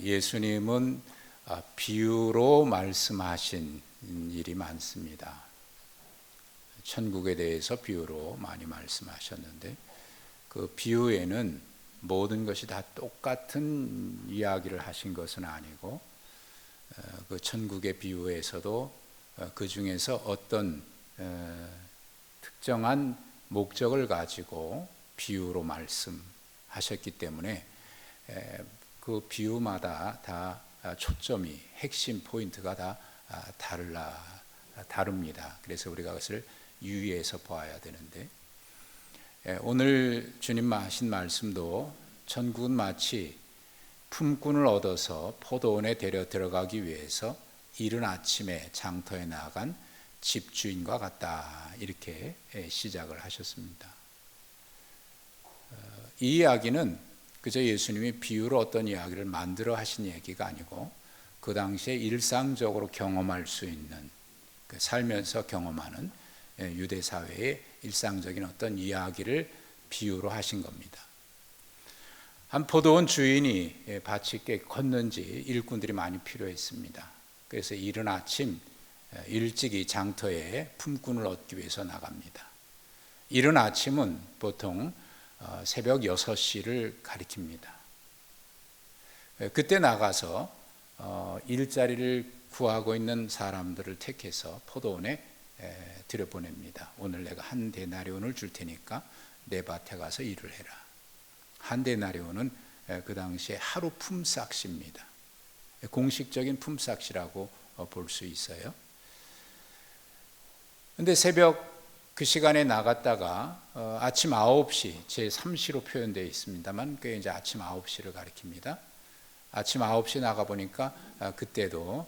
예수님은 비유로 말씀하신 일이 많습니다. 천국에 대해서 비유로 많이 말씀하셨는데 그 비유에는 모든 것이 다 똑같은 이야기를 하신 것은 아니고 그 천국의 비유에서도 그 중에서 어떤 특정한 목적을 가지고 비유로 말씀하셨기 때문에 그 비유마다 다 초점이 핵심 포인트가 다 다릅니다. 그래서 우리가 그것을 유의해서 보아야 되는데 오늘 주님 하신 말씀도 천국은 마치 품꾼을 얻어서 포도원에 데려 들어가기 위해서 이른 아침에 장터에 나간 집주인과 같다 이렇게 시작을 하셨습니다. 이 이야기는 그저 예수님이 비유로 어떤 이야기를 만들어 하신 얘기가 아니고 그 당시에 일상적으로 경험할 수 있는 살면서 경험하는 유대 사회의 일상적인 어떤 이야기를 비유로 하신 겁니다. 한 포도원 주인이 밭이 꽤 컸는지 일꾼들이 많이 필요했습니다. 그래서 이른 아침 일찍이 장터에 품꾼을 얻기 위해서 나갑니다. 이른 아침은 보통 새벽 6시를 가리킵니다. 그때 나가서 일자리를 구하고 있는 사람들을 택해서 포도원에 들여보냅니다. 오늘 내가 한 데나리온을 줄 테니까 내 밭에 가서 일을 해라. 한 데나리온은 그 당시에 하루 품삯입니다. 공식적인 품삯이라고 볼 수 있어요. 근데 새벽 그 시간에 나갔다가 아침 9시 제3시로 표현되어 있습니다만 그게 이제 아침 9시를 가리킵니다. 아침 9시 나가 보니까 그때도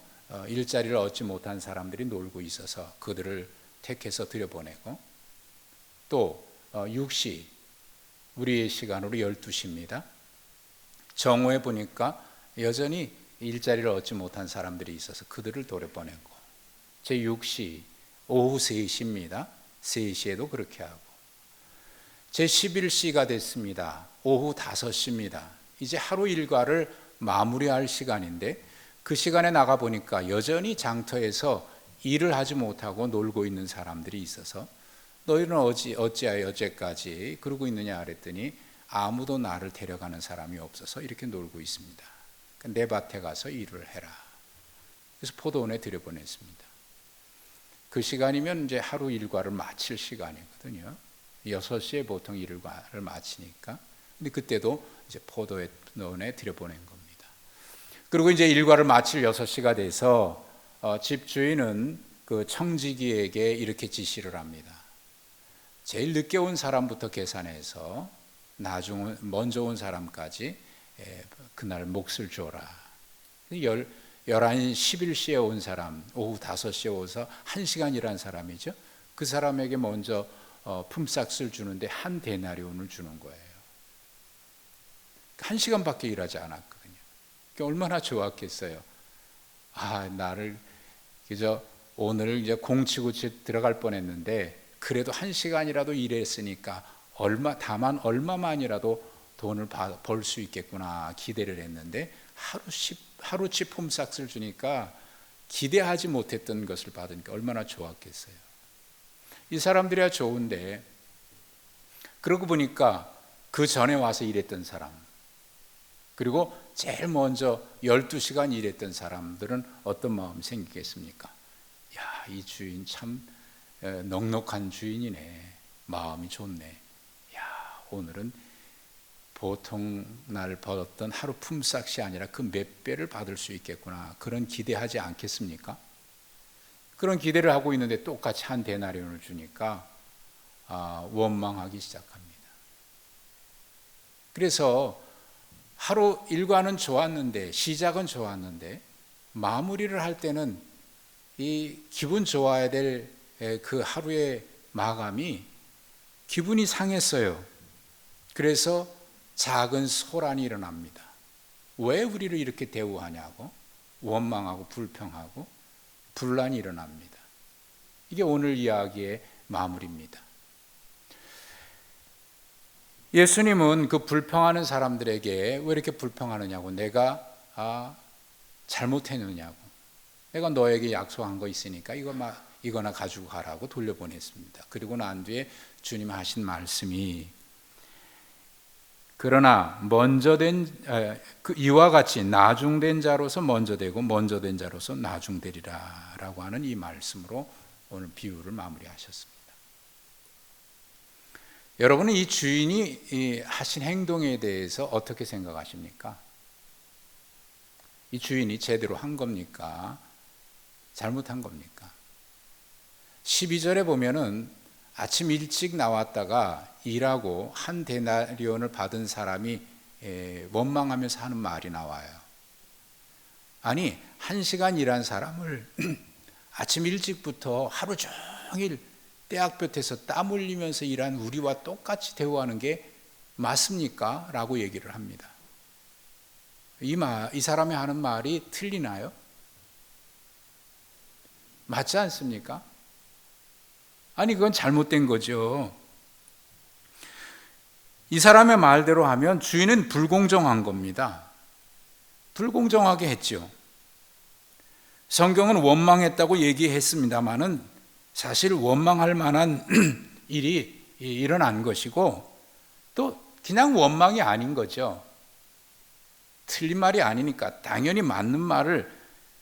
일자리를 얻지 못한 사람들이 놀고 있어서 그들을 택해서 들여보내고 또 6시 우리의 시간으로 12시입니다. 정오에 보니까 여전히 일자리를 얻지 못한 사람들이 있어서 그들을 돌려보내고 제6시 오후 3시입니다. 3시에도 그렇게 하고 제11시가 됐습니다. 오후 5시입니다. 이제 하루 일과를 마무리할 시간인데 그 시간에 나가보니까 여전히 장터에서 일을 하지 못하고 놀고 있는 사람들이 있어서 너희는 어찌하여 여태까지 그러고 있느냐 그랬더니 아무도 나를 데려가는 사람이 없어서 이렇게 놀고 있습니다. 내 밭에 가서 일을 해라. 그래서 포도원에 들여보냈습니다. 그 시간이면 이제 하루 일과를 마칠 시간이거든요. 6시에 보통 일과를 마치니까. 근데 그때도 이제 포도원에 들여보낸 겁니다. 그리고 이제 일과를 마칠 6시가 돼서 집주인은 그 청지기에게 이렇게 지시를 합니다. 제일 늦게 온 사람부터 계산해서 먼저 온 사람까지 그날 몫을 줘라. 11시 11시에 온 사람, 오후 5시에 오서 1시간 일한 사람이죠. 그 사람에게 먼저 품삯을 주는데 한 데나리온을 주는 거예요. 1시간밖에 일하지 않았거든요. 얼마나 좋았겠어요. 나를 그저 오늘 이제 공치고 들어갈 뻔했는데 그래도 1시간이라도 일했으니까 다만 얼마만이라도 돈을 벌 수 있겠구나 기대를 했는데 하루치 품삯을 주니까 기대하지 못했던 것을 받으니까 얼마나 좋았겠어요. 이 사람들이야 좋은데 그러고 보니까 그 전에 와서 일했던 사람 그리고 제일 먼저 12시간 일했던 사람들은 어떤 마음이 생기겠습니까? 이 주인 참 넉넉한 주인이네. 마음이 좋네. 오늘은 보통 날 벌었던 하루 품삯이 아니라 그 몇 배를 받을 수 있겠구나. 그런 기대하지 않겠습니까? 그런 기대를 하고 있는데 똑같이 한 데나리온을 주니까 원망하기 시작합니다. 그래서 하루 일과는 좋았는데 시작은 좋았는데 마무리를 할 때는 이 기분 좋아야 될 그 하루의 마감이 기분이 상했어요. 그래서 작은 소란이 일어납니다. 왜 우리를 이렇게 대우하냐고 원망하고 불평하고 분란이 일어납니다. 이게 오늘 이야기의 마무리입니다. 예수님은 그 불평하는 사람들에게 왜 이렇게 불평하느냐고 내가 잘못했느냐고. 내가 너에게 약속한 거 있으니까 이거나 가지고 가라고 돌려보냈습니다. 그리고 난 뒤에 주님 하신 말씀이 그러나 이와 같이 나중된 자로서 먼저 되고 먼저 된 자로서 나중되리라 라고 하는 이 말씀으로 오늘 비유를 마무리하셨습니다. 여러분은 이 주인이 하신 행동에 대해서 어떻게 생각하십니까? 이 주인이 제대로 한 겁니까? 잘못한 겁니까? 12절에 보면은 아침 일찍 나왔다가 일하고 한 데나리온을 받은 사람이 원망하면서 하는 말이 나와요. 아니, 1시간 일한 사람을 아침 일찍부터 하루 종일 떼학볕에서 땀 흘리면서 일한 우리와 똑같이 대우하는 게 맞습니까? 라고 얘기를 합니다. 이 사람이 하는 말이 틀리나요? 맞지 않습니까? 아니, 그건 잘못된 거죠. 이 사람의 말대로 하면 주인은 불공정한 겁니다. 불공정하게 했죠. 성경은 원망했다고 얘기했습니다마는 사실 원망할 만한 일이 일어난 것이고 또 그냥 원망이 아닌 거죠. 틀린 말이 아니니까 당연히 맞는 말을,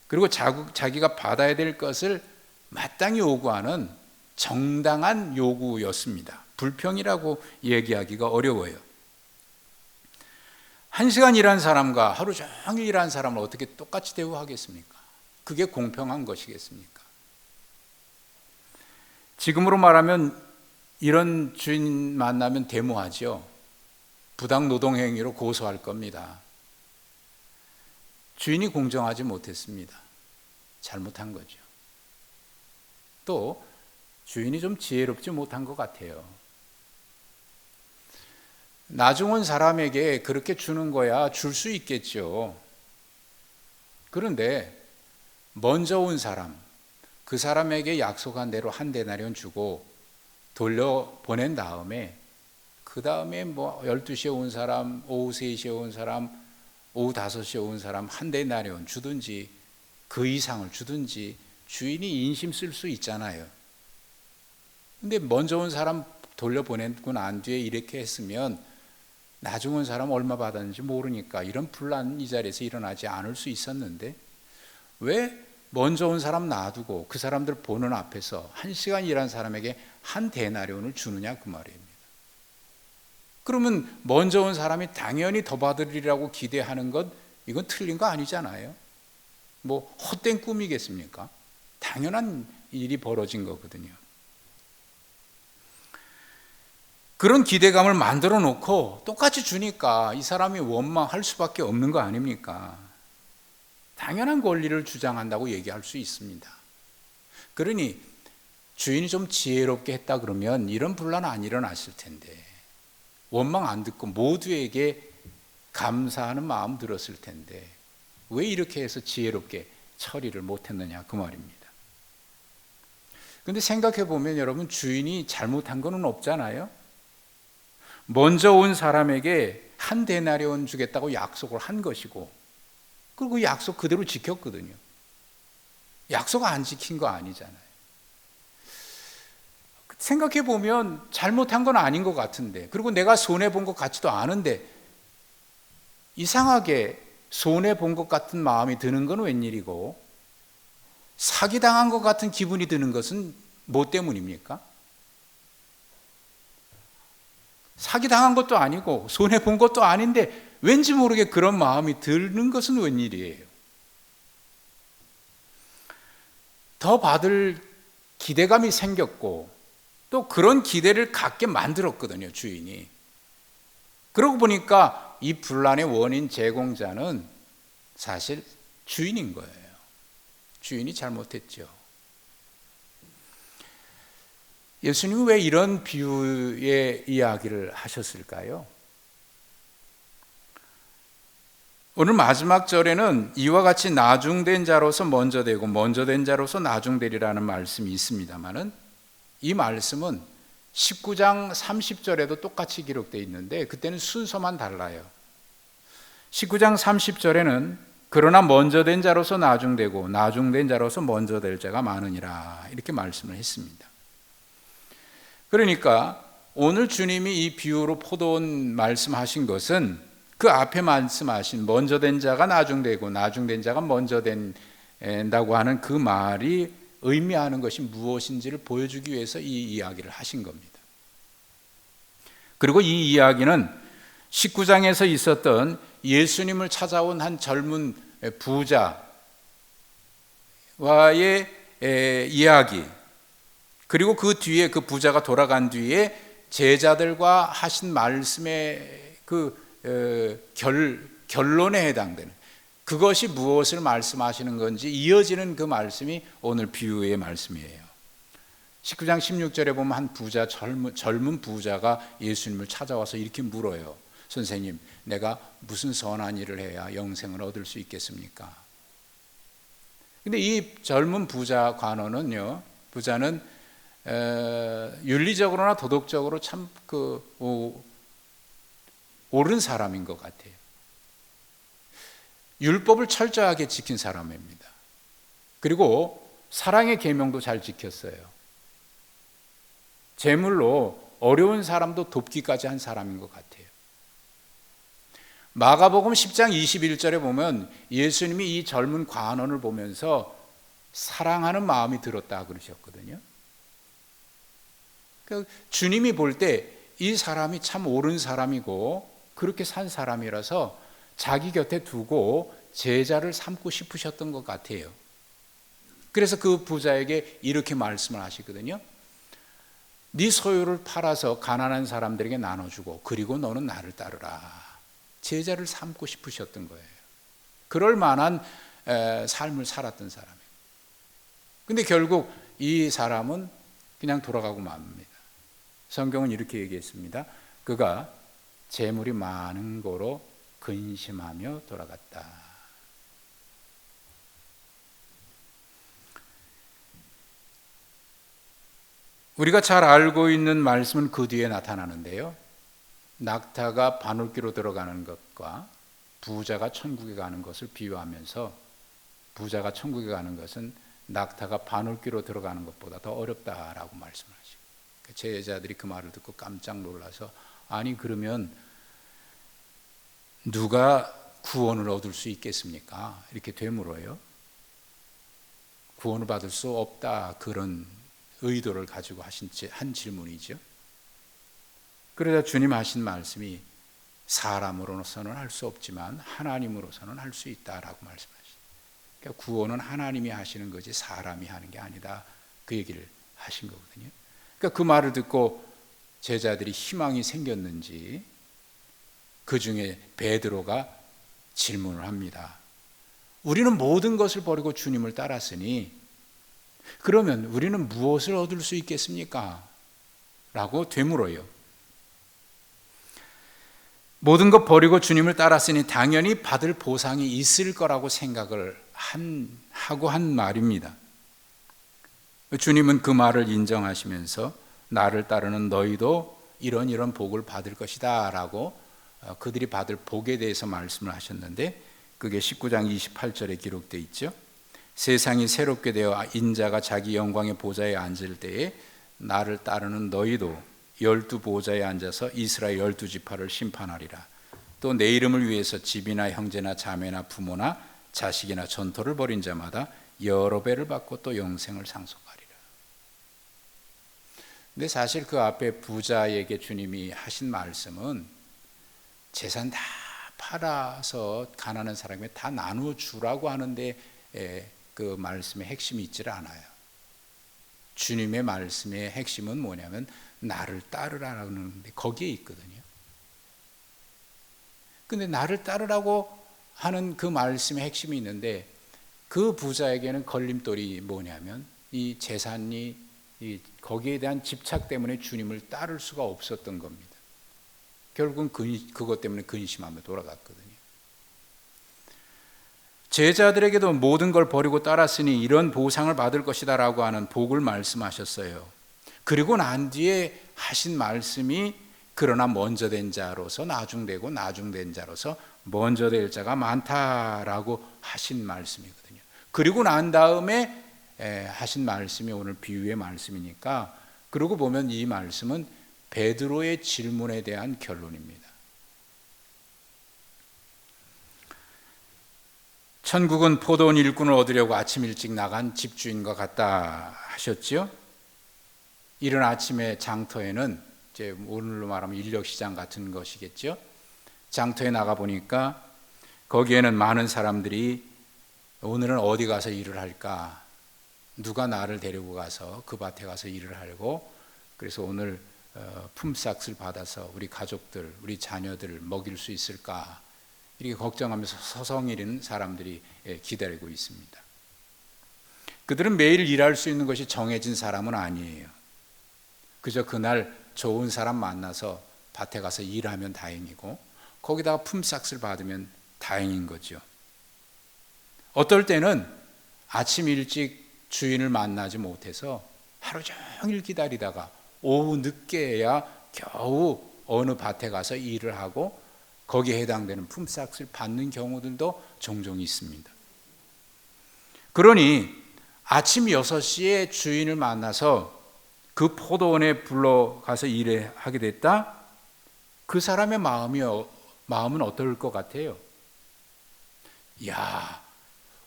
그리고 자기가 받아야 될 것을 마땅히 요구하는 정당한 요구였습니다. 불평이라고 얘기하기가 어려워요. 1시간 일한 사람과 하루 종일 일한 사람을 어떻게 똑같이 대우하겠습니까? 그게 공평한 것이겠습니까? 지금으로 말하면 이런 주인 만나면 데모하죠. 부당 노동 행위로 고소할 겁니다. 주인이 공정하지 못했습니다. 잘못한 거죠. 또 주인이 좀 지혜롭지 못한 것 같아요. 나중 온 사람에게 그렇게 주는 거야 줄 수 있겠죠. 그런데 먼저 온 사람, 그 사람에게 약속한 대로 한 데나리온 주고 돌려보낸 다음에 그 다음에 12시에 온 사람, 오후 3시에 온 사람, 오후 5시에 온 사람 한 데나리온 주든지 그 이상을 주든지 주인이 인심 쓸 수 있잖아요. 근데 먼저 온 사람 돌려보내고 난 뒤에 이렇게 했으면 나중 온 사람 얼마 받았는지 모르니까 이런 분란 이 자리에서 일어나지 않을 수 있었는데 왜 먼저 온 사람 놔두고 그 사람들 보는 앞에서 1시간 일한 사람에게 한 데나리온을 주느냐 그 말입니다. 그러면 먼저 온 사람이 당연히 더 받으리라고 기대하는 것, 이건 틀린 거 아니잖아요. 헛된 꿈이겠습니까? 당연한 일이 벌어진 거거든요. 그런 기대감을 만들어 놓고 똑같이 주니까 이 사람이 원망할 수밖에 없는 거 아닙니까? 당연한 권리를 주장한다고 얘기할 수 있습니다. 그러니 주인이 좀 지혜롭게 했다 그러면 이런 분란 안 일어났을 텐데, 원망 안 듣고 모두에게 감사하는 마음 들었을 텐데 왜 이렇게 해서 지혜롭게 처리를 못했느냐 그 말입니다. 그런데 생각해 보면 여러분, 주인이 잘못한 건 없잖아요. 먼저 온 사람에게 한 데나리온 주겠다고 약속을 한 것이고, 그리고 약속 그대로 지켰거든요. 약속 안 지킨 거 아니잖아요. 생각해 보면 잘못한 건 아닌 것 같은데, 그리고 내가 손해본 것 같지도 않은데 이상하게 손해본 것 같은 마음이 드는 건 웬일이고 사기당한 것 같은 기분이 드는 것은 뭐 때문입니까? 사기당한 것도 아니고 손해본 것도 아닌데 왠지 모르게 그런 마음이 드는 것은 웬일이에요? 더 받을 기대감이 생겼고 또 그런 기대를 갖게 만들었거든요, 주인이. 그러고 보니까 이 분란의 원인 제공자는 사실 주인인 거예요. 주인이 잘못했죠. 예수님은 왜 이런 비유의 이야기를 하셨을까요? 오늘 마지막 절에는 이와 같이 나중된 자로서 먼저 되고 먼저 된 자로서 나중되리라는 말씀이 있습니다만은 이 말씀은 19장 30절에도 똑같이 기록되어 있는데 그때는 순서만 달라요. 19장 30절에는 그러나 먼저 된 자로서 나중되고 나중된 자로서 먼저 될 자가 많으니라, 이렇게 말씀을 했습니다. 그러니까 오늘 주님이 이 비유로 포도원 말씀하신 것은 그 앞에 말씀하신 먼저 된 자가 나중되고 나중된 자가 먼저 된다고 하는 그 말이 의미하는 것이 무엇인지를 보여주기 위해서 이 이야기를 하신 겁니다. 그리고 이 이야기는 19장에서 있었던 예수님을 찾아온 한 젊은 부자와의 이야기, 그리고 그 뒤에 그 부자가 돌아간 뒤에 제자들과 하신 말씀의 결론에 해당되는, 그것이 무엇을 말씀하시는 건지 이어지는 그 말씀이 오늘 비유의 말씀이에요. 19장 16절에 보면 한 부자, 젊은 부자가 예수님을 찾아와서 이렇게 물어요. 선생님, 내가 무슨 선한 일을 해야 영생을 얻을 수 있겠습니까? 근데 이 젊은 부자는 윤리적으로나 도덕적으로 참 옳은 사람인 것 같아요. 율법을 철저하게 지킨 사람입니다. 그리고 사랑의 계명도 잘 지켰어요. 제물로 어려운 사람도 돕기까지 한 사람인 것 같아요. 마가복음 10장 21절에 보면 예수님이 이 젊은 관원을 보면서 사랑하는 마음이 들었다 그러셨거든요. 그러니까 주님이 볼 때 이 사람이 참 옳은 사람이고 그렇게 산 사람이라서 자기 곁에 두고 제자를 삼고 싶으셨던 것 같아요. 그래서 그 부자에게 이렇게 말씀을 하시거든요. 네 소유를 팔아서 가난한 사람들에게 나눠주고 그리고 너는 나를 따르라. 제자를 삼고 싶으셨던 거예요. 그럴 만한 삶을 살았던 사람이에요. 근데 결국 이 사람은 그냥 돌아가고 맙니다. 성경은 이렇게 얘기했습니다. 그가 재물이 많은 고로 근심하며 돌아갔다. 우리가 잘 알고 있는 말씀은 그 뒤에 나타나는데요. 낙타가 바늘귀로 들어가는 것과 부자가 천국에 가는 것을 비유하면서 부자가 천국에 가는 것은 낙타가 바늘귀로 들어가는 것보다 더 어렵다라고 말씀을 하시고, 제자들이 그 말을 듣고 깜짝 놀라서 아니 그러면 누가 구원을 얻을 수 있겠습니까? 이렇게 되물어요. 구원을 받을 수 없다, 그런 의도를 가지고 한 질문이죠. 그러자 주님 하신 말씀이 사람으로서는 할 수 없지만 하나님으로서는 할 수 있다라고 말씀하시죠. 그러니까 구원은 하나님이 하시는 거지 사람이 하는 게 아니다, 그 얘기를 하신 거거든요. 그러니까 그 말을 듣고 제자들이 희망이 생겼는지 그 중에 베드로가 질문을 합니다. 우리는 모든 것을 버리고 주님을 따랐으니 그러면 우리는 무엇을 얻을 수 있겠습니까? 라고 되물어요. 모든 것 버리고 주님을 따랐으니 당연히 받을 보상이 있을 거라고 생각을 하고 한 말입니다. 주님은 그 말을 인정하시면서 나를 따르는 너희도 이런 복을 받을 것이다 라고 그들이 받을 복에 대해서 말씀을 하셨는데, 그게 19장 28절에 기록되어 있죠. 세상이 새롭게 되어 인자가 자기 영광의 보좌에 앉을 때에 나를 따르는 너희도 12 보좌에 앉아서 이스라엘 12지파를 심판하리라. 또 내 이름을 위해서 집이나 형제나 자매나 부모나 자식이나 전토를 벌인 자마다 여러 배를 받고 또 영생을 상속하리라. 근데 사실 그 앞에 부자에게 주님이 하신 말씀은 재산 다 팔아서 가난한 사람에게 다 나누어 주라고 하는데 그 말씀의 핵심이 있질 않아요. 주님의 말씀의 핵심은 뭐냐면 나를 따르라는 데 거기에 있거든요. 근데 나를 따르라고 하는 그 말씀의 핵심이 있는데 그 부자에게는 걸림돌이 뭐냐면 이 재산이 거기에 대한 집착 때문에 주님을 따를 수가 없었던 겁니다. 결국은 그것 때문에 근심하며 돌아갔거든요. 제자들에게도 모든 걸 버리고 따랐으니 이런 보상을 받을 것이다 라고 하는 복을 말씀하셨어요. 그리고 난 뒤에 하신 말씀이 그러나 먼저 된 자로서 나중되고 나중된 자로서 먼저 될 자가 많다라고 하신 말씀이거든요. 그리고 난 다음에 하신 말씀이 오늘 비유의 말씀이니까, 그러고 보면 이 말씀은 베드로의 질문에 대한 결론입니다. 천국은 포도원 일꾼을 얻으려고 아침 일찍 나간 집주인과 같다 하셨지요. 이른 아침에 장터에는, 이제 오늘로 말하면 인력시장 같은 것이겠죠. 장터에 나가 보니까 거기에는 많은 사람들이 오늘은 어디 가서 일을 할까, 누가 나를 데리고 가서 그 밭에 가서 일을 하고, 그래서 오늘 품삯을 받아서 우리 가족들, 우리 자녀들을 먹일 수 있을까, 이렇게 걱정하면서 서성이는 사람들이 기다리고 있습니다. 그들은 매일 일할 수 있는 것이 정해진 사람은 아니에요. 그저 그날 좋은 사람 만나서 밭에 가서 일하면 다행이고, 거기다가 품삯을 받으면 다행인 거죠. 어떨 때는 아침 일찍 주인을 만나지 못해서 하루 종일 기다리다가 오후 늦게야 겨우 어느 밭에 가서 일을 하고 거기에 해당되는 품삯을 받는 경우들도 종종 있습니다. 그러니 아침 6시에 주인을 만나서 그 포도원에 불러가서 일을 하게 됐다? 그 사람의 마음은 어떨 것 같아요? 야,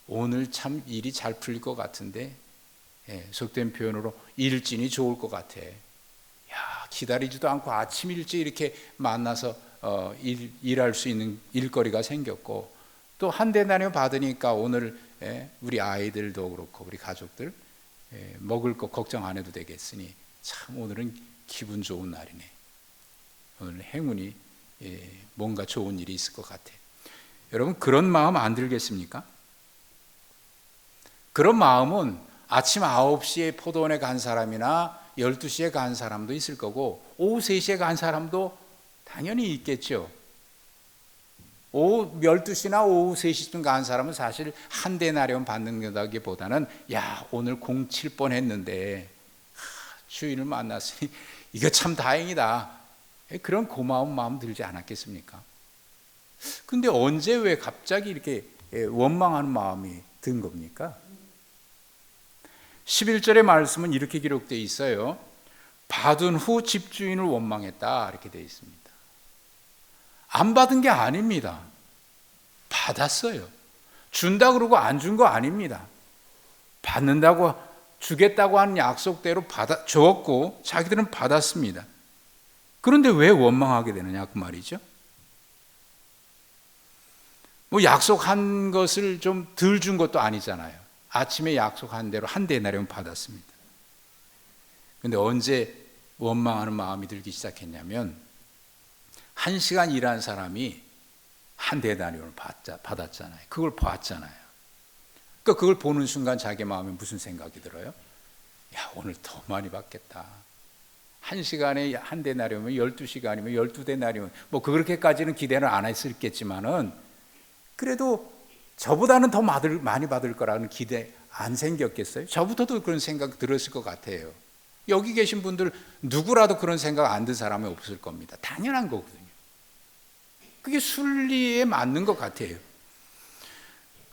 오늘 참 일이 잘 풀릴 것 같은데, 속된 표현으로 일진이 좋을 것 같아. 야, 기다리지도 않고 아침 일찍 이렇게 만나서 일할 수 있는 일거리가 생겼고, 또 한 대나리온 받으니까 오늘 우리 아이들도 그렇고 우리 가족들 먹을 거 걱정 안 해도 되겠으니 참 오늘은 기분 좋은 날이네. 오늘 행운이 뭔가 좋은 일이 있을 것 같아. 여러분, 그런 마음 안 들겠습니까? 그런 마음은 아침 9시에 포도원에 간 사람이나 12시에 간 사람도 있을 거고, 오후 3시에 간 사람도 당연히 있겠죠. 오후 12시나 오후 3시쯤 간 사람은 사실 한 데나리온 받는 거다기보다는, 야, 오늘 공 칠 뻔했는데 주인을 만났으니 이거 참 다행이다, 그런 고마운 마음 들지 않았겠습니까? 근데 언제 왜 갑자기 이렇게 원망하는 마음이 든 겁니까? 11절의 말씀은 이렇게 기록되어 있어요. 받은 후 집주인을 원망했다, 이렇게 되어 있습니다. 안 받은 게 아닙니다. 받았어요. 준다 그러고 안 준 거 아닙니다. 받는다고, 주겠다고 하는 약속대로 줬고 자기들은 받았습니다. 그런데 왜 원망하게 되느냐 그 말이죠. 뭐 약속한 것을 좀 덜 준 것도 아니잖아요. 아침에 약속한 대로 한 데나리온 받았습니다. 그런데 언제 원망하는 마음이 들기 시작했냐면, 1시간 일한 사람이 한 데나리온을 받았잖아요. 그걸 봤잖아요. 그러니까 그걸 보는 순간 자기 마음에 무슨 생각이 들어요? 야, 오늘 더 많이 받겠다. 1시간에 한 데나리온이면 12시간이면 12데나리온, 뭐 그렇게까지는 기대는 안 했었겠지만은 그래도 저보다는 더 많이 받을 거라는 기대 안 생겼겠어요? 저부터도 그런 생각 들었을 것 같아요. 여기 계신 분들 누구라도 그런 생각 안 든 사람이 없을 겁니다. 당연한 거거든요. 그게 순리에 맞는 것 같아요.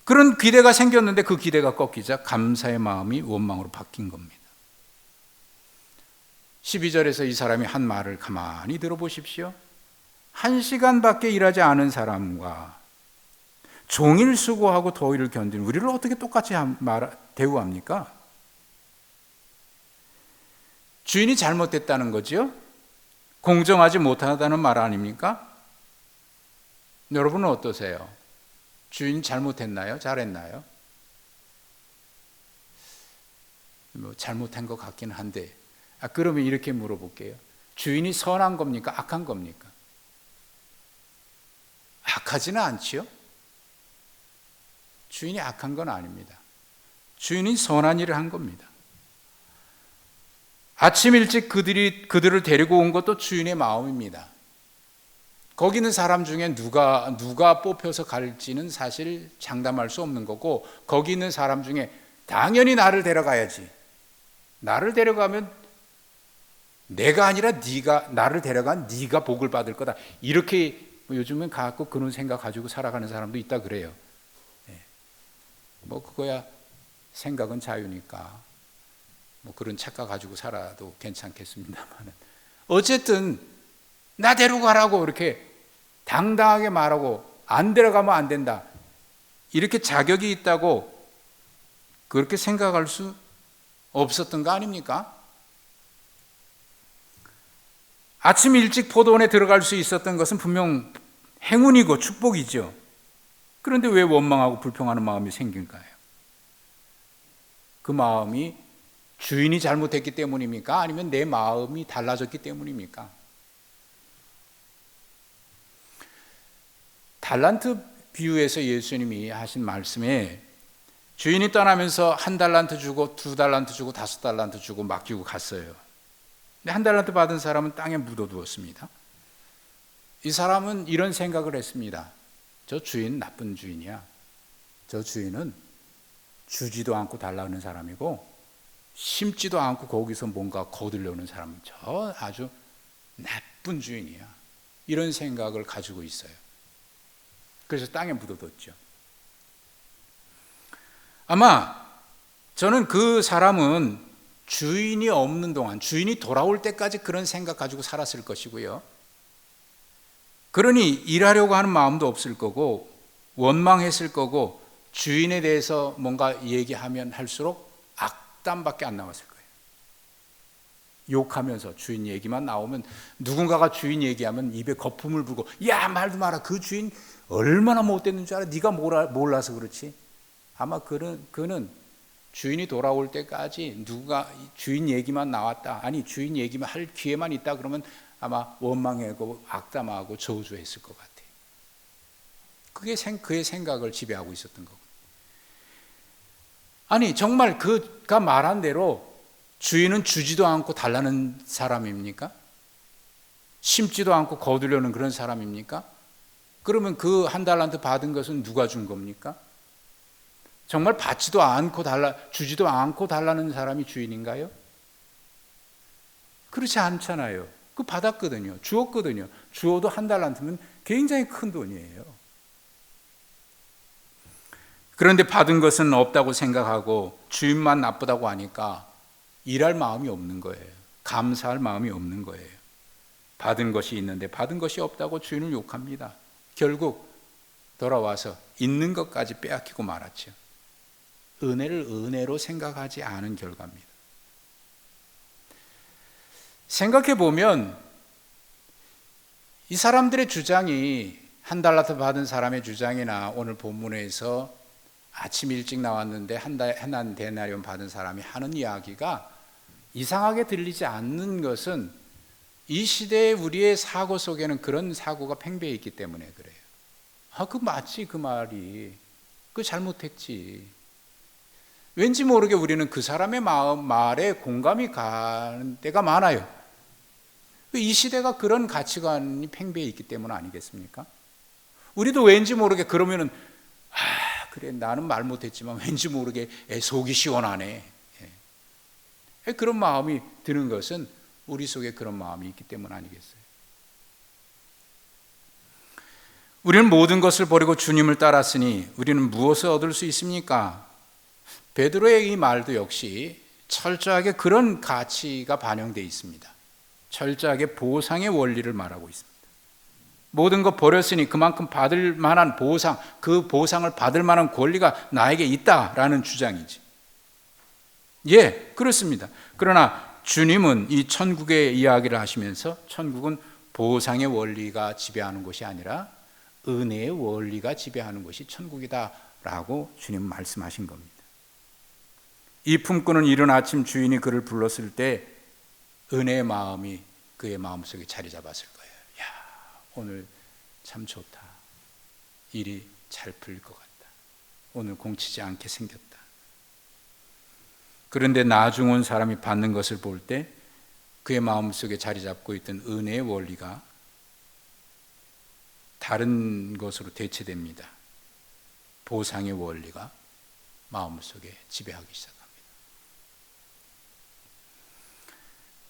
그런 기대가 생겼는데 그 기대가 꺾이자 감사의 마음이 원망으로 바뀐 겁니다. 12절에서 이 사람이 한 말을 가만히 들어보십시오. 1시간밖에 일하지 않은 사람과 종일 수고하고 더위를 견딘 우리를 어떻게 똑같이 대우합니까? 주인이 잘못됐다는 거죠? 공정하지 못하다는 말 아닙니까? 여러분은 어떠세요? 주인 잘못했나요? 잘했나요? 뭐 잘못한 것 같기는 한데, 그러면 이렇게 물어볼게요. 주인이 선한 겁니까? 악한 겁니까? 악하지는 않지요? 주인이 악한 건 아닙니다. 주인이 선한 일을 한 겁니다. 아침 일찍 그들을 데리고 온 것도 주인의 마음입니다. 거기 있는 사람 중에 누가 뽑혀서 갈지는 사실 장담할 수 없는 거고, 거기 있는 사람 중에 당연히 나를 데려가야지, 나를 데려가면 내가 아니라 네가, 나를 데려간 네가 복을 받을 거다, 이렇게 뭐 요즘은 가끔 그런 생각 가지고 살아가는 사람도 있다 그래요. 뭐 그거야 생각은 자유니까 뭐 그런 착각 가지고 살아도 괜찮겠습니다만, 어쨌든 나 데리고 가라고 이렇게 당당하게 말하고 안 데려가면 안 된다, 이렇게 자격이 있다고 그렇게 생각할 수 없었던 거 아닙니까? 아침 일찍 포도원에 들어갈 수 있었던 것은 분명 행운이고 축복이죠. 그런데 왜 원망하고 불평하는 마음이 생길까요? 그 마음이 주인이 잘못했기 때문입니까? 아니면 내 마음이 달라졌기 때문입니까? 달란트 비유에서 예수님이 하신 말씀에 주인이 떠나면서 1달란트 주고 2달란트 주고 5달란트 주고 맡기고 갔어요. 근데 1달란트 받은 사람은 땅에 묻어두었습니다. 이 사람은 이런 생각을 했습니다. 저 주인 나쁜 주인이야. 저 주인은 주지도 않고 달라는 사람이고 심지도 않고 거기서 뭔가 거두려는 사람은 저 아주 나쁜 주인이야. 이런 생각을 가지고 있어요. 그래서 땅에 묻어뒀죠. 아마 저는 그 사람은 주인이 없는 동안, 주인이 돌아올 때까지 그런 생각 가지고 살았을 것이고요. 그러니 일하려고 하는 마음도 없을 거고 원망했을 거고 주인에 대해서 뭔가 얘기하면 할수록 악담밖에 안 나왔을 거예요. 욕하면서 주인 얘기만 나오면, 누군가가 주인 얘기하면 입에 거품을 불고 야 말도 마라, 그 주인 얼마나 못됐는 줄 알아, 네가 몰라서 그렇지. 아마 그는 주인이 돌아올 때까지 누가 주인 얘기만 나왔다, 아니 주인 얘기만 할 기회만 있다 그러면 아마 원망하고 악담하고 저주했을 것 같아요. 그게 그의 생각을 지배하고 있었던 거고. 아니 정말 그가 말한 대로 주인은 주지도 않고 달라는 사람입니까? 심지도 않고 거두려는 그런 사람입니까? 그러면 그 1달란트 받은 것은 누가 준 겁니까? 정말 받지도 않고 주지도 않고 달라는 사람이 주인인가요? 그렇지 않잖아요. 그 받았거든요. 주었거든요. 주어도 1달란트면 굉장히 큰 돈이에요. 그런데 받은 것은 없다고 생각하고 주인만 나쁘다고 하니까 일할 마음이 없는 거예요. 감사할 마음이 없는 거예요. 받은 것이 있는데 받은 것이 없다고 주인을 욕합니다. 결국 돌아와서 있는 것까지 빼앗기고 말았죠. 은혜를 은혜로 생각하지 않은 결과입니다. 생각해 보면 이 사람들의 주장이, 1달란트 받은 사람의 주장이나 오늘 본문에서 아침 일찍 나왔는데 한 데나리온 받은 사람이 하는 이야기가 이상하게 들리지 않는 것은 이 시대의 우리의 사고 속에는 그런 사고가 팽배해 있기 때문에 그래요. 그 맞지, 그 말이. 그 잘못했지. 왠지 모르게 우리는 그 사람의 말에 공감이 가는 때가 많아요. 이 시대가 그런 가치관이 팽배해 있기 때문 아니겠습니까? 우리도 왠지 모르게 그러면은 그래 나는 말 못했지만 왠지 모르게 속이 시원하네. 그런 마음이 드는 것은 우리 속에 그런 마음이 있기 때문 아니겠어요? 우리는 모든 것을 버리고 주님을 따랐으니 우리는 무엇을 얻을 수 있습니까? 베드로의 이 말도 역시 철저하게 그런 가치가 반영되어 있습니다. 철저하게 보상의 원리를 말하고 있습니다. 모든 것 버렸으니 그만큼 받을 만한 보상, 그 보상을 받을 만한 권리가 나에게 있다라는 주장이지. 예, 그렇습니다. 그러나 주님은 이 천국의 이야기를 하시면서 천국은 보상의 원리가 지배하는 것이 아니라 은혜의 원리가 지배하는 것이 천국이다라고 주님 말씀하신 겁니다. 이 품꾼은 이른 아침 주인이 그를 불렀을 때 은혜의 마음이 그의 마음속에 자리 잡았을 거예요. 야, 오늘 참 좋다. 일이 잘 풀릴 것 같다. 오늘 공치지 않게 생겼다. 그런데 나중 온 사람이 받는 것을 볼 때 그의 마음속에 자리 잡고 있던 은혜의 원리가 다른 것으로 대체됩니다. 보상의 원리가 마음속에 지배하기 시작합니다.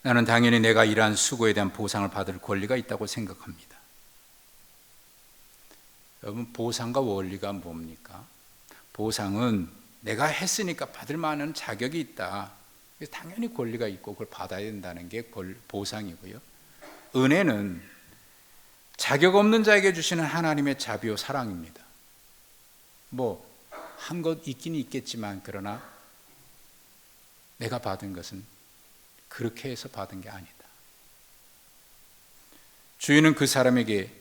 나는 당연히 내가 일한 수고에 대한 보상을 받을 권리가 있다고 생각합니다. 여러분, 보상과 원리가 뭡니까? 보상은 내가 했으니까 받을 만한 자격이 있다. 당연히 권리가 있고 그걸 받아야 된다는 게 보상이고요. 은혜는 자격 없는 자에게 주시는 하나님의 자비요 사랑입니다. 뭐 한 것 있긴 있겠지만 그러나 내가 받은 것은 그렇게 해서 받은 게 아니다. 주인은 그 사람에게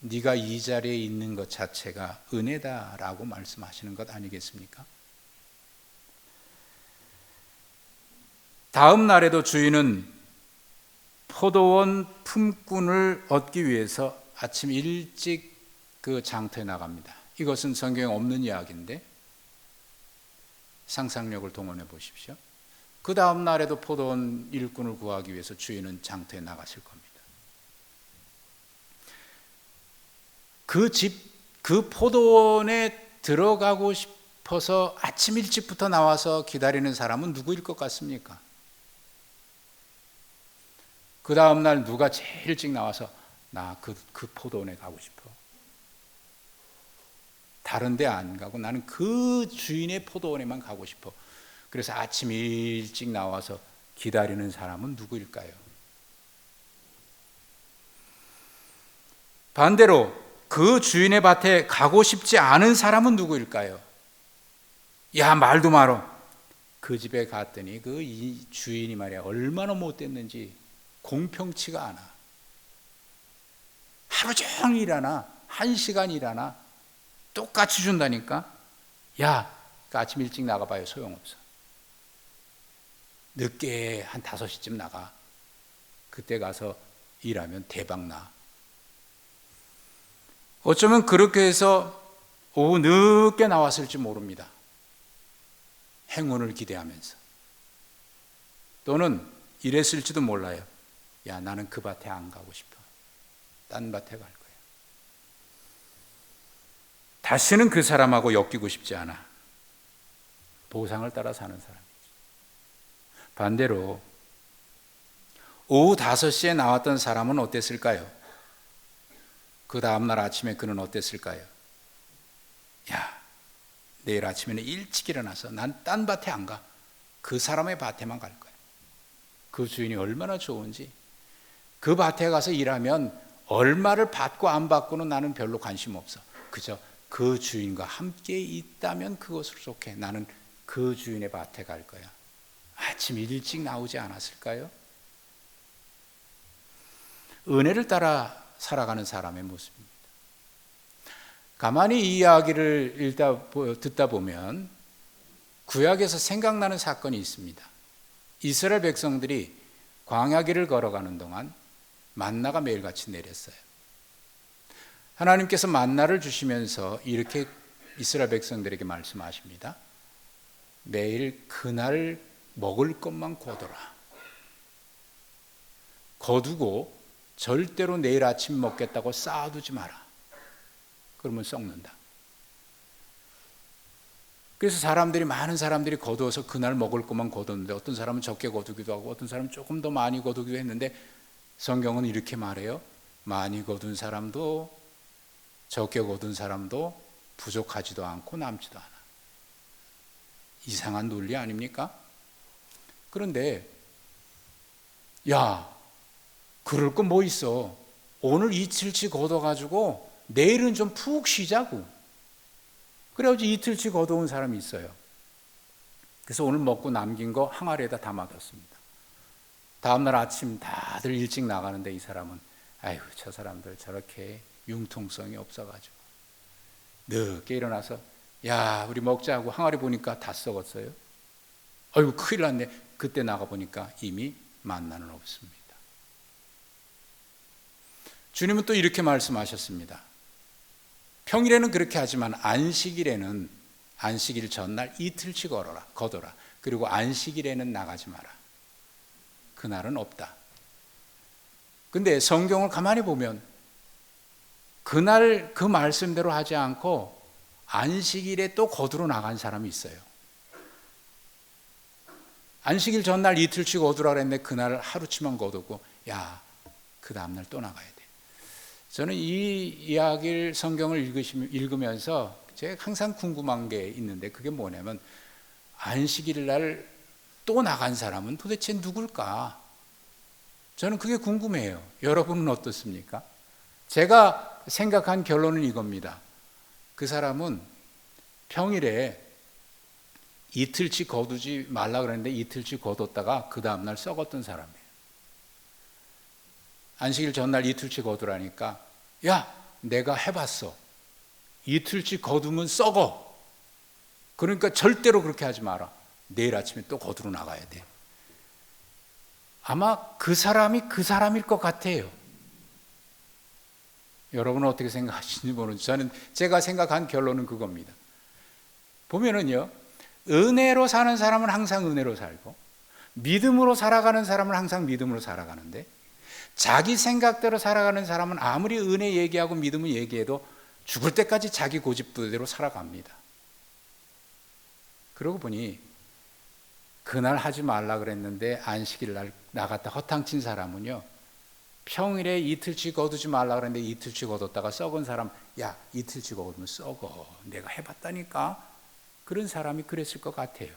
네가 이 자리에 있는 것 자체가 은혜다라고 말씀하시는 것 아니겠습니까? 다음 날에도 주인은 포도원 품꾼을 얻기 위해서 아침 일찍 그 장터에 나갑니다. 이것은 성경에 없는 이야기인데 상상력을 동원해 보십시오. 그 다음 날에도 포도원 일꾼을 구하기 위해서 주인은 장터에 나갔을 겁니다. 그 포도원에 들어가고 싶어서 아침 일찍부터 나와서 기다리는 사람은 누구일 것 같습니까? 그 다음 날 누가 제일 일찍 나와서 나 그 포도원에 가고 싶어. 다른 데 안 가고 나는 그 주인의 포도원에만 가고 싶어. 그래서 아침 일찍 나와서 기다리는 사람은 누구일까요? 반대로 그 주인의 밭에 가고 싶지 않은 사람은 누구일까요? 야, 말도 말어. 그 집에 갔더니 그 이 주인이 말이야 얼마나 못됐는지 공평치가 않아. 하루 종일 일하나 1시간 일하나 똑같이 준다니까. 야, 아침 일찍 나가봐요 소용없어. 늦게 한 5시쯤 나가. 그때 가서 일하면 대박 나. 어쩌면 그렇게 해서 오후 늦게 나왔을지 모릅니다. 행운을 기대하면서. 또는 이랬을지도 몰라요. 야, 나는 그 밭에 안 가고 싶어. 딴 밭에 갈 거야. 다시는 그 사람하고 엮이고 싶지 않아. 보상을 따라 사는 사람이지. 반대로 오후 5시에 나왔던 사람은 어땠을까요? 그 다음날 아침에 그는 어땠을까요? 야, 내일 아침에는 일찍 일어나서 난 딴 밭에 안 가. 그 사람의 밭에만 갈 거야. 그 주인이 얼마나 좋은지. 그 밭에 가서 일하면 얼마를 받고 안 받고는 나는 별로 관심 없어. 그저 그 주인과 함께 있다면 그것으로 좋게. 나는 그 주인의 밭에 갈 거야. 아침 일찍 나오지 않았을까요? 은혜를 따라 살아가는 사람의 모습입니다. 가만히 이 이야기를 듣다 보면 구약에서 생각나는 사건이 있습니다. 이스라엘 백성들이 광야길을 걸어가는 동안 만나가 매일같이 내렸어요. 하나님께서 만나를 주시면서 이렇게 이스라엘 백성들에게 말씀하십니다. 매일 그날 먹을 것만 거둬라. 거두고 절대로 내일 아침 먹겠다고 쌓아두지 마라. 그러면 썩는다. 그래서 많은 사람들이 거두어서 그날 먹을 것만 거뒀는데 어떤 사람은 적게 거두기도 하고 어떤 사람은 조금 더 많이 거두기도 했는데 성경은 이렇게 말해요. 많이 거둔 사람도 적게 거둔 사람도 부족하지도 않고 남지도 않아. 이상한 논리 아닙니까? 그런데 야, 그럴 거 뭐 있어. 오늘 이틀치 거둬가지고 내일은 좀 푹 쉬자고. 그래가지고 이틀치 거둬온 사람이 있어요. 그래서 오늘 먹고 남긴 거 항아리에다 담아뒀습니다. 다음날 아침 다들 일찍 나가는데 이 사람은 아유, 저 사람들 저렇게 융통성이 없어가지고 늦게 일어나서 야, 우리 먹자고 항아리 보니까 다 썩었어요. 아이고, 큰일 났네. 그때 나가보니까 이미 만나는 없습니다. 주님은 또 이렇게 말씀하셨습니다. 평일에는 그렇게 하지만 안식일에는 안식일 전날 이틀치 거둬라. 그리고 안식일에는 나가지 마라. 그날은 없다. 근데 성경을 가만히 보면 그날 그 말씀대로 하지 않고 안식일에 또 거두러 나간 사람이 있어요. 안식일 전날 이틀치 거두라 그랬는데 그날 하루치만 거두고 야, 그 다음날 또 나가야 돼. 저는 이 이야기를 성경을 읽으면서 제가 항상 궁금한 게 있는데, 그게 뭐냐면 안식일 날 또 나간 사람은 도대체 누굴까? 저는 그게 궁금해요. 여러분은 어떻습니까? 제가 생각한 결론은 이겁니다. 그 사람은 평일에 이틀치 거두지 말라 그랬는데 이틀치 거뒀다가 그 다음날 썩었던 사람이에요. 안식일 전날 이틀치 거두라니까, 야, 내가 해봤어. 이틀치 거두면 썩어. 그러니까 절대로 그렇게 하지 마라. 내일 아침에 또 거두러 나가야 돼. 아마 그 사람이 그 사람일 것 같아요. 여러분은 어떻게 생각하시는지 모르는데, 저는 제가 생각한 결론은 그겁니다. 보면은요, 은혜로 사는 사람은 항상 은혜로 살고, 믿음으로 살아가는 사람은 항상 믿음으로 살아가는데, 자기 생각대로 살아가는 사람은 아무리 은혜 얘기하고 믿음을 얘기해도 죽을 때까지 자기 고집대로 살아갑니다. 그러고 보니 그날 하지 말라 그랬는데 안식일 날 나갔다 허탕친 사람은요, 평일에 이틀치 거두지 말라 그랬는데 이틀치 거뒀다가 썩은 사람, 야, 이틀치 거두면 썩어. 내가 해봤다니까. 그런 사람이 그랬을 것 같아요.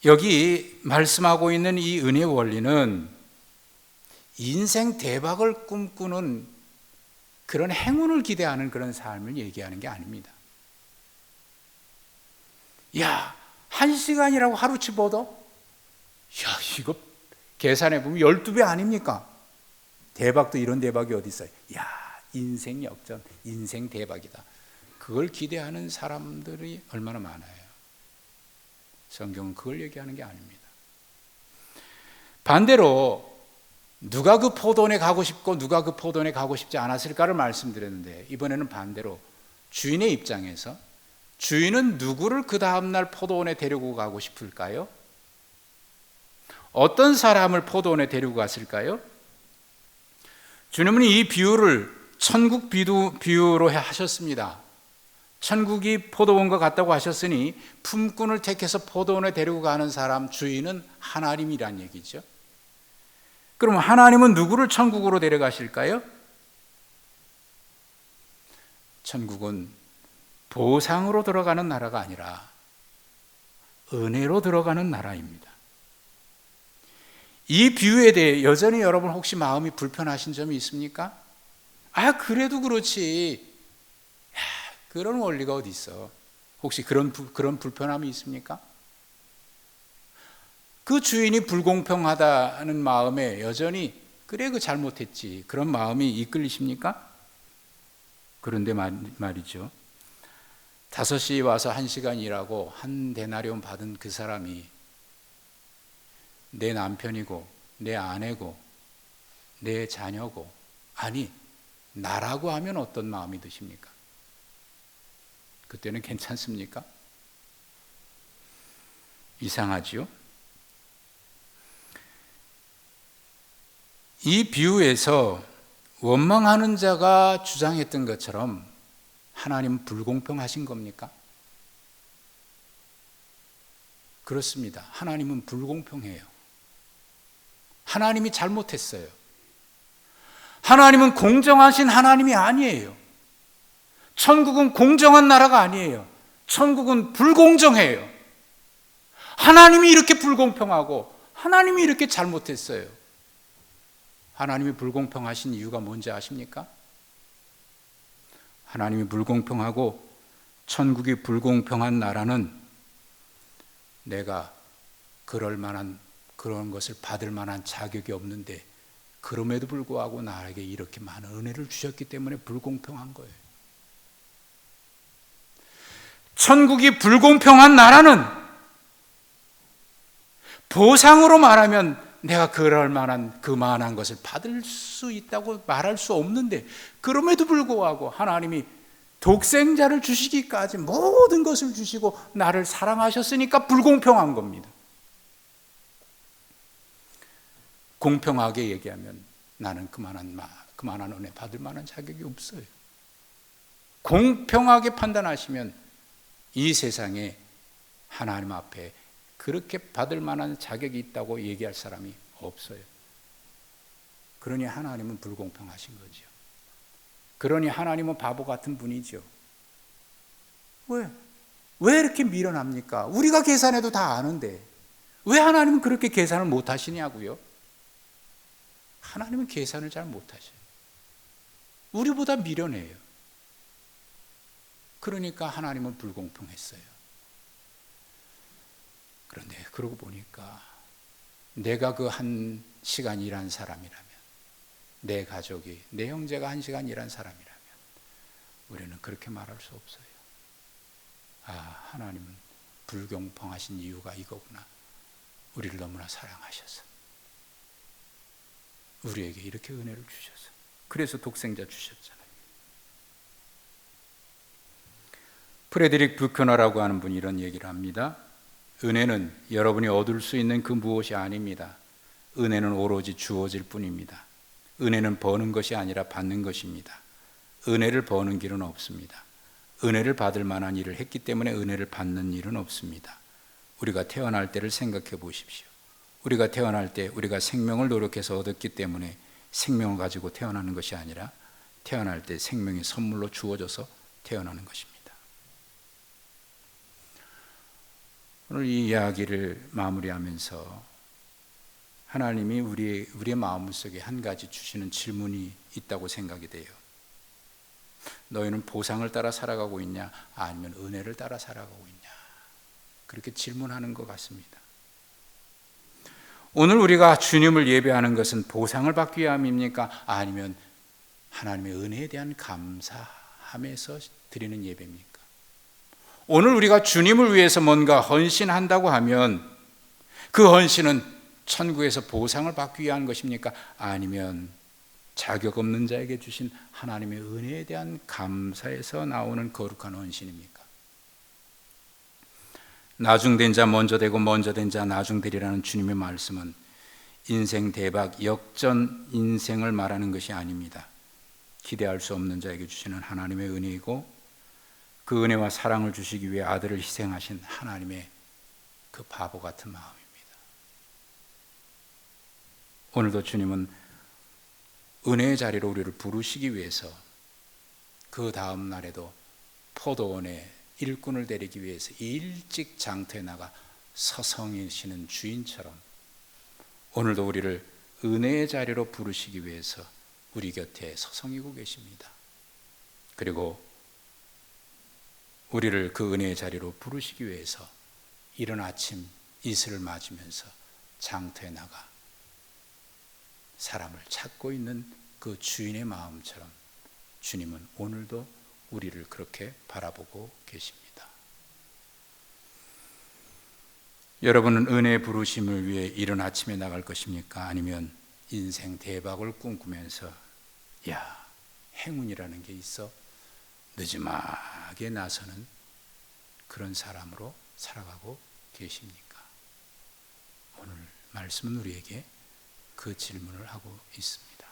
여기 말씀하고 있는 이 은혜의 원리는 인생 대박을 꿈꾸는 그런 행운을 기대하는 그런 삶을 얘기하는 게 아닙니다. 야, 1시간이라고 하루치 벌어? 야, 이거 계산해 보면 12배 아닙니까? 대박도 이런 대박이 어디 있어요? 야, 인생 역전, 인생 대박이다. 그걸 기대하는 사람들이 얼마나 많아요. 성경은 그걸 얘기하는 게 아닙니다. 반대로 누가 그 포도원에 가고 싶고 누가 그 포도원에 가고 싶지 않았을까를 말씀드렸는데, 이번에는 반대로 주인의 입장에서 주인은 누구를 그 다음날 포도원에 데리고 가고 싶을까요? 어떤 사람을 포도원에 데리고 갔을까요? 주님은 이 비유를 천국 비유로 하셨습니다. 천국이 포도원과 같다고 하셨으니 품꾼을 택해서 포도원에 데리고 가는 사람, 주인은 하나님이란 얘기죠. 그럼 하나님은 누구를 천국으로 데려가실까요? 천국은 보상으로 들어가는 나라가 아니라 은혜로 들어가는 나라입니다. 이 비유에 대해 여전히 여러분 혹시 마음이 불편하신 점이 있습니까? 아, 그래도 그렇지. 야, 그런 원리가 어디 있어? 혹시 그런 불편함이 있습니까? 그 주인이 불공평하다는 마음에 여전히 그래, 그 잘못했지, 그런 마음이 이끌리십니까? 그런데 말이죠, 5시에 와서 1시간 일하고 한 데나리온 받은 그 사람이 내 남편이고 내 아내고 내 자녀고, 아니 나라고 하면 어떤 마음이 드십니까? 그때는 괜찮습니까? 이상하지요? 이 비유에서 원망하는 자가 주장했던 것처럼 하나님은 불공평하신 겁니까? 그렇습니다. 하나님은 불공평해요. 하나님이 잘못했어요. 하나님은 공정하신 하나님이 아니에요. 천국은 공정한 나라가 아니에요. 천국은 불공정해요. 하나님이 이렇게 불공평하고 하나님이 이렇게 잘못했어요. 하나님이 불공평하신 이유가 뭔지 아십니까? 하나님이 불공평하고 천국이 불공평한 나라는 내가 그럴 만한 그런 것을 받을 만한 자격이 없는데 그럼에도 불구하고 나에게 이렇게 많은 은혜를 주셨기 때문에 불공평한 거예요. 천국이 불공평한 나라는 보상으로 말하면 내가 그럴 만한 그만한 것을 받을 수 있다고 말할 수 없는데, 그럼에도 불구하고 하나님이 독생자를 주시기까지 모든 것을 주시고 나를 사랑하셨으니까 불공평한 겁니다. 공평하게 얘기하면 나는 그만한 은혜 받을 만한 자격이 없어요. 공평하게 판단하시면 이 세상에 하나님 앞에 그렇게 받을 만한 자격이 있다고 얘기할 사람이 없어요. 그러니 하나님은 불공평하신 거죠. 그러니 하나님은 바보 같은 분이죠. 왜 이렇게 미련합니까? 우리가 계산해도 다 아는데 왜 하나님은 그렇게 계산을 못 하시냐고요? 하나님은 계산을 잘 못 하셔요. 우리보다 미련해요. 그러니까 하나님은 불공평했어요. 그런데 그러고 보니까 내가 그 1시간 일한 사람이라면, 내 가족이, 내 형제가 1시간 일한 사람이라면 우리는 그렇게 말할 수 없어요. 하나님은 불공평하신 이유가 이거구나. 우리를 너무나 사랑하셔서 우리에게 이렇게 은혜를 주셔서, 그래서 독생자 주셨잖아요. 프레드릭 부커너라고 하는 분이 이런 얘기를 합니다. 은혜는 여러분이 얻을 수 있는 그 무엇이 아닙니다. 은혜는 오로지 주어질 뿐입니다. 은혜는 버는 것이 아니라 받는 것입니다. 은혜를 버는 길은 없습니다. 은혜를 받을 만한 일을 했기 때문에 은혜를 받는 일은 없습니다. 우리가 태어날 때를 생각해 보십시오. 우리가 태어날 때 우리가 생명을 노력해서 얻었기 때문에 생명을 가지고 태어나는 것이 아니라 태어날 때 생명이 선물로 주어져서 태어나는 것입니다. 오늘 이 이야기를 마무리하면서 하나님이 우리의 마음속에 한 가지 주시는 질문이 있다고 생각이 돼요. 너희는 보상을 따라 살아가고 있냐? 아니면 은혜를 따라 살아가고 있냐? 그렇게 질문하는 것 같습니다. 오늘 우리가 주님을 예배하는 것은 보상을 받기 위함입니까? 아니면 하나님의 은혜에 대한 감사함에서 드리는 예배입니까? 오늘 우리가 주님을 위해서 뭔가 헌신한다고 하면 그 헌신은 천국에서 보상을 받기 위한 것입니까? 아니면 자격 없는 자에게 주신 하나님의 은혜에 대한 감사에서 나오는 거룩한 헌신입니까? 나중된 자 먼저 되고 먼저 된 자 나중되리라는 주님의 말씀은 인생 대박 역전 인생을 말하는 것이 아닙니다. 기대할 수 없는 자에게 주시는 하나님의 은혜이고, 그 은혜와 사랑을 주시기 위해 아들을 희생하신 하나님의 그 바보 같은 마음입니다. 오늘도 주님은 은혜의 자리로 우리를 부르시기 위해서 그 다음 날에도 포도원에 일꾼을 데리기 위해서 일찍 장터에 나가 서성이시는 주인처럼 오늘도 우리를 은혜의 자리로 부르시기 위해서 우리 곁에 서성이고 계십니다. 그리고 우리를 그 은혜의 자리로 부르시기 위해서 이른 아침 이슬을 맞으면서 장터에 나가 사람을 찾고 있는 그 주인의 마음처럼 주님은 오늘도 우리를 그렇게 바라보고 계십니다. 여러분은 은혜의 부르심을 위해 이른 아침에 나갈 것입니까? 아니면 인생 대박을 꿈꾸면서 행운이라는 게 있어 늦음하게 나서는 그런 사람으로 살아가고 계십니까? 오늘 말씀은 우리에게 그 질문을 하고 있습니다.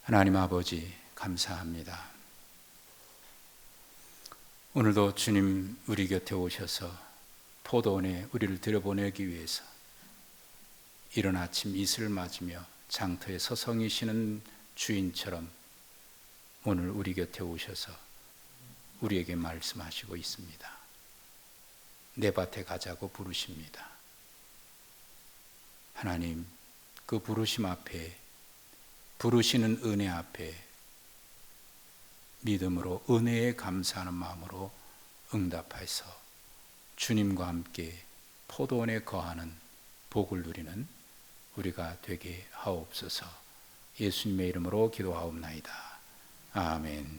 하나님 아버지 감사합니다. 오늘도 주님 우리 곁에 오셔서 포도원에 우리를 들여보내기 위해서 이른 아침 이슬을 맞으며 장터에 서성이시는 주인처럼 오늘 우리 곁에 오셔서 우리에게 말씀하시고 있습니다. 내 밭에 가자고 부르십니다. 하나님, 그 부르심 앞에, 부르시는 은혜 앞에 믿음으로 은혜에 감사하는 마음으로 응답하여서 주님과 함께 포도원에 거하는 복을 누리는 우리가 되게 하옵소서. 예수님의 이름으로 기도하옵나이다. 아멘.